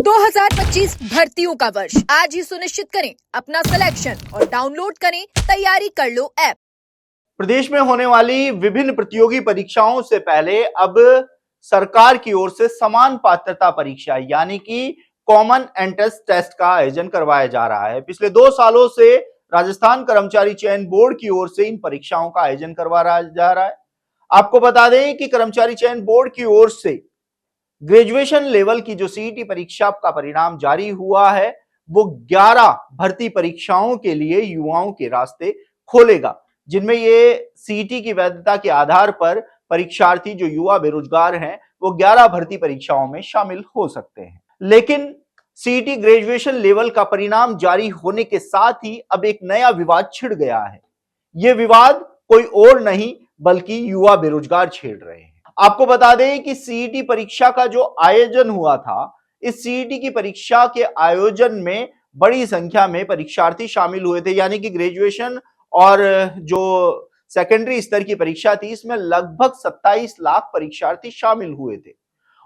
2025 भर्तियों का वर्ष आज ही सुनिश्चित करें अपना सिलेक्शन और डाउनलोड करें तैयारी कर लो ऐप। प्रदेश में होने वाली विभिन्न प्रतियोगी परीक्षाओं से पहले अब सरकार की ओर से समान पात्रता परीक्षा यानी कि कॉमन एंट्रेंस टेस्ट का आयोजन करवाया जा रहा है। पिछले 2 सालों से राजस्थान कर्मचारी चयन बोर्ड की ओर से इन परीक्षाओं का आयोजन करवाया जा रहा है। आपको बता दें कि कर्मचारी चयन बोर्ड की ओर से ग्रेजुएशन लेवल की जो सीईटी परीक्षा का परिणाम जारी हुआ है वो 11 भर्ती परीक्षाओं के लिए युवाओं के रास्ते खोलेगा, जिनमें ये सीईटी की वैधता के आधार पर परीक्षार्थी जो युवा बेरोजगार हैं वो 11 भर्ती परीक्षाओं में शामिल हो सकते हैं। लेकिन सीईटी ग्रेजुएशन लेवल का परिणाम जारी होने के साथ ही अब एक नया विवाद छिड़ गया है। यह विवाद कोई और नहीं बल्कि युवा बेरोजगार छेड़ रहे हैं। आपको बता दें कि सीईटी परीक्षा का जो आयोजन हुआ था, इस सीईटी की परीक्षा के आयोजन में बड़ी संख्या में परीक्षार्थी शामिल हुए थे, यानी कि ग्रेजुएशन और जो सेकेंडरी स्तर की परीक्षा थी इसमें लगभग 27 लाख परीक्षार्थी शामिल हुए थे।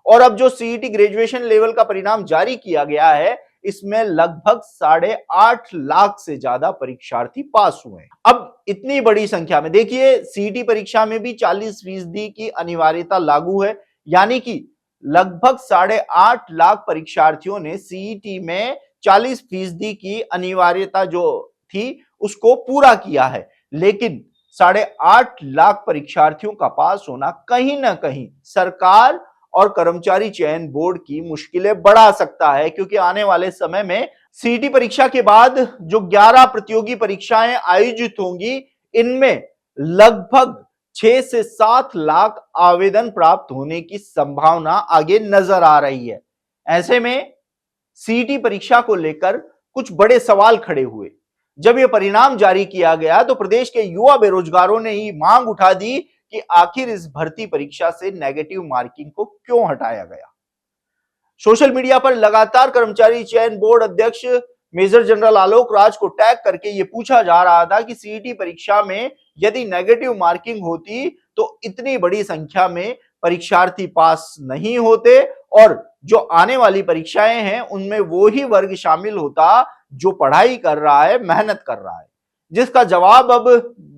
और अब जो सीईटी ग्रेजुएशन लेवल का परिणाम जारी किया गया है इसमें लगभग 8.5 लाख से ज्यादा परीक्षार्थी पास हुए। अब इतनी बड़ी संख्या में देखिए सीईटी परीक्षा में भी 40% की अनिवार्यता लागू है, यानी कि लगभग 8.5 लाख परीक्षार्थियों ने सीईटी में 40% की अनिवार्यता जो थी उसको पूरा किया है। लेकिन 8.5 लाख परीक्षार्थियों का पास होना कहीं ना कहीं सरकार और कर्मचारी चयन बोर्ड की मुश्किलें बढ़ा सकता है, क्योंकि आने वाले समय में सीईटी परीक्षा के बाद जो 11 प्रतियोगी परीक्षाएं आयोजित होंगी इनमें लगभग 6 से 7 लाख आवेदन प्राप्त होने की संभावना आगे नजर आ रही है। ऐसे में सीईटी परीक्षा को लेकर कुछ बड़े सवाल खड़े हुए। जब यह परिणाम जारी किया गया तो प्रदेश के युवा बेरोजगारों ने ही मांग उठा दी कि आखिर इस भर्ती परीक्षा से नेगेटिव मार्किंग को क्यों हटाया गया। सोशल मीडिया पर लगातार कर्मचारी चयन बोर्ड अध्यक्ष मेजर जनरल आलोक राज को टैग करके यह पूछा जा रहा था कि सीईटी परीक्षा में यदि नेगेटिव मार्किंग होती तो इतनी बड़ी संख्या में परीक्षार्थी पास नहीं होते और जो आने वाली परीक्षाएं हैं उनमें वो ही वर्ग शामिल होता जो पढ़ाई कर रहा है, मेहनत कर रहा है। जिसका जवाब अब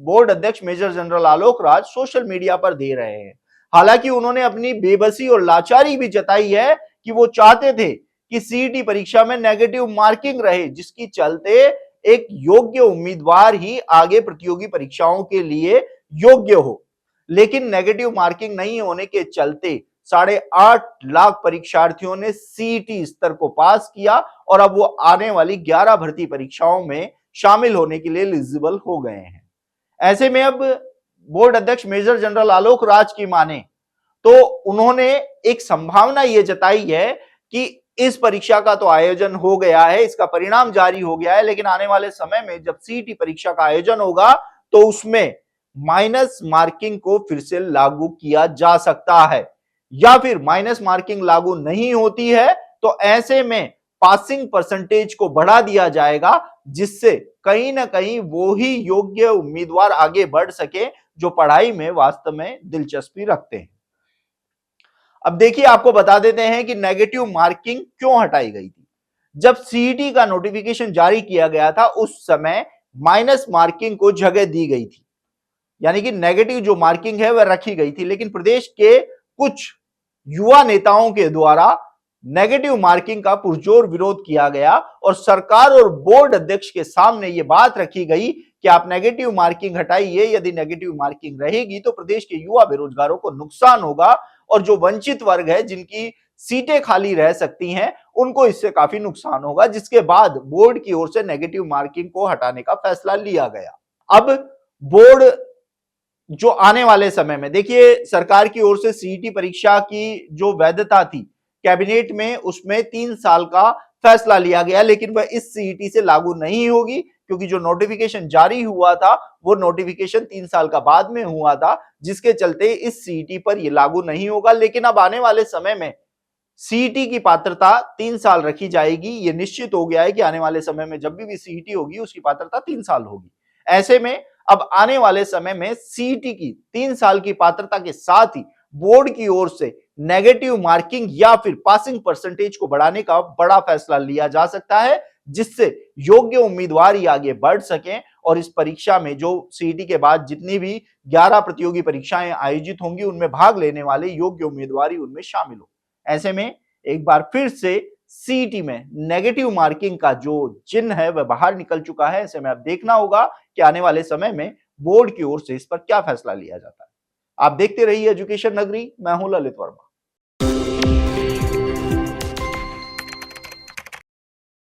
बोर्ड अध्यक्ष major general Alok Raj social media पर दे रहे हैं। हालांकि उन्होंने अपनी बेबसी और लाचारी भी जताई है कि वो चाहते थे कि सीईटी परीक्षा में नेगेटिव मार्किंग रहे, जिसकी चलते एक योग्य उम्मीदवार ही आगे प्रतियोगी परीक्षाओं के लिए योग्य हो। लेकिन नेगेटिव मार्किंग नहीं होने के चलते 8.5 लाख परीक्षार्थियों ने सीईटी स्तर को पास किया और अब वो आने वाली 11 भर्ती परीक्षाओं में शामिल होने के लिए एलिजिबल हो गए हैं। ऐसे में अब बोर्ड अध्यक्ष मेजर जनरल आलोक राज की माने तो उन्होंने एक संभावना यह जताई है कि इस परीक्षा का तो आयोजन हो गया है, इसका परिणाम जारी हो गया है, लेकिन आने वाले समय में जब सीईटी परीक्षा का आयोजन होगा तो उसमें माइनस मार्किंग को फिर से लागू किया जा सकता है, या फिर माइनस मार्किंग लागू नहीं होती है तो ऐसे में पासिंग परसेंटेज को बढ़ा दिया जाएगा, जिससे कहीं ना कहीं वो ही योग्य उम्मीदवार आगे बढ़ सके जो पढ़ाई में वास्तव में दिलचस्पी रखते हैं। अब देखिए आपको बता देते हैं कि नेगेटिव मार्किंग क्यों हटाई गई थी। जब सीईटी का नोटिफिकेशन जारी किया गया था उस समय माइनस मार्किंग को जगह दी गई थी, यानी कि नेगेटिव जो मार्किंग है वह रखी गई थी। लेकिन प्रदेश के कुछ युवा नेताओं के द्वारा नेगेटिव मार्किंग का पुरजोर विरोध किया गया और सरकार और बोर्ड अध्यक्ष के सामने यह बात रखी गई कि आप नेगेटिव मार्किंग हटाइए, यदि नेगेटिव मार्किंग रहेगी तो प्रदेश के युवा बेरोजगारों को नुकसान होगा और जो वंचित वर्ग है जिनकी सीटें खाली रह सकती हैं उनको इससे काफी नुकसान होगा। जिसके बाद बोर्ड की ओर से नेगेटिव मार्किंग को हटाने का फैसला लिया गया। अब बोर्ड जो आने वाले समय में देखिए सरकार की ओर से सीईटी परीक्षा की जो वैधता थी कैबिनेट में उसमें 3 साल का फैसला लिया गया, लेकिन वह इस सीईटी से लागू नहीं होगी क्योंकि जो नोटिफिकेशन जारी हुआ था वो नोटिफिकेशन 3 साल का बाद में हुआ था, जिसके चलते इस सीईटी पर यह लागू नहीं होगा। लेकिन अब आने वाले समय में सीईटी की पात्रता 3 साल रखी जाएगी। यह निश्चित हो गया है कि आने वाले समय में जब भी सीईटी होगी उसकी पात्रता 3 साल होगी। ऐसे में अब आने वाले समय में सीईटी की 3 साल की पात्रता के साथ ही बोर्ड की ओर से नेगेटिव मार्किंग या फिर पासिंग परसेंटेज को बढ़ाने का बड़ा फैसला लिया जा सकता है, जिससे योग्य उम्मीदवार ही आगे बढ़ सकें और इस परीक्षा में जो सीईटी के बाद जितनी भी 11 प्रतियोगी परीक्षाएं आयोजित होंगी उनमें भाग लेने वाले योग्य उम्मीदवार ही उनमें शामिल हो। ऐसे में एक बार फिर से सीईटी में नेगेटिव मार्किंग का जो चिन्ह है वह बाहर निकल चुका है। ऐसे में अब देखना होगा कि आने वाले समय में बोर्ड की ओर से इस पर क्या फैसला लिया जाता है। आप देखते रहिए एजुकेशन नगरी, मैं हूं ललित वर्मा।